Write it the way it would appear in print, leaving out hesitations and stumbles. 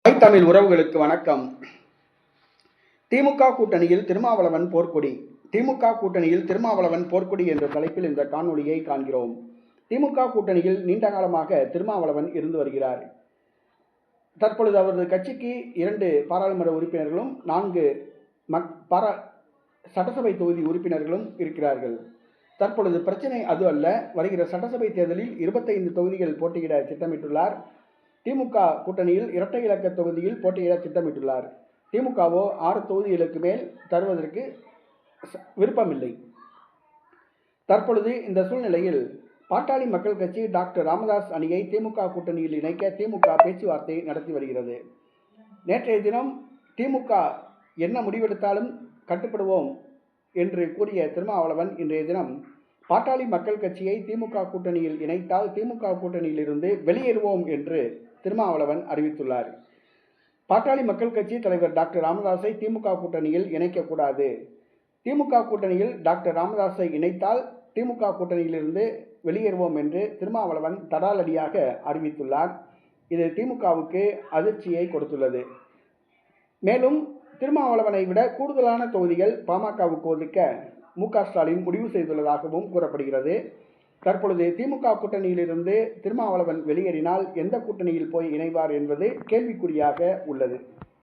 தாய் தமிழ் உறவுகளுக்கு வணக்கம். திமுக கூட்டணியில் திருமாவளவன் போர்க்கொடி. திமுக கூட்டணியில் திருமாவளவன் போர்க்கொடி என்ற தலைப்பில் இந்த காணொளியை காண்கிறோம். திமுக கூட்டணியில் நீண்ட காலமாக திருமாவளவன் இருந்து வருகிறார். தற்பொழுது அவரது கட்சிக்கு 2 பாராளுமன்ற உறுப்பினர்களும் 4 சட்டசபை தொகுதி உறுப்பினர்களும் இருக்கிறார்கள். தற்பொழுது பிரச்சனை அது அல்ல. வருகிற சட்டசபை தேர்தலில் 25 தொகுதிகள் போட்டியிட திட்டமிட்டுள்ளார். திமுக கூட்டணியில் இரட்டை இலக்க தொகுதியில் போட்டியிட திட்டமிட்டுள்ளார். திமுகவோ 6 தொகுதிகளுக்கு மேல் தருவதற்கு விருப்பமில்லை. தற்பொழுது இந்த சூழ்நிலையில் பாட்டாளி மக்கள் கட்சி டாக்டர் ராமதாஸ் அணியை திமுக கூட்டணியில் இணைக்க திமுக பேச்சுவார்த்தை நடத்தி வருகிறது. நேற்றைய தினம் திமுக என்ன முடிவெடுத்தாலும் கட்டுப்படுவோம் என்று கூறிய திருமாவளவன் இன்றைய தினம் பாட்டாளி மக்கள் கட்சியை திமுக கூட்டணியில் இணைத்தால் திமுக கூட்டணியில் இருந்து வெளியேறுவோம் என்று திருமாவளவன் அறிவித்துள்ளார். பாட்டாளி மக்கள் கட்சி தலைவர் டாக்டர் ராமதாஸை திமுக கூட்டணியில் இணைக்கக்கூடாது. திமுக கூட்டணியில் டாக்டர் ராமதாஸை இணைத்தால் திமுக கூட்டணியிலிருந்து வெளியேறுவோம் என்று திருமாவளவன் தடாலடியாக அறிவித்துள்ளார். இது திமுகவுக்கு அதிர்ச்சியை கொடுத்துள்ளது. மேலும் திருமாவளவனை விட கூடுதலான தொகுதிகள் பாமகவுக்கு ஒதுக்க மு.க. ஸ்டாலின் முடிவு செய்துள்ளதாகவும் கூறப்படுகிறது. தற்பொழுது திமுக கூட்டணியிலிருந்து திருமாவளவன் வெளியேறினால் எந்த கூட்டணியில் போய் இணைவார் என்பது கேள்விக்குறியாக உள்ளது.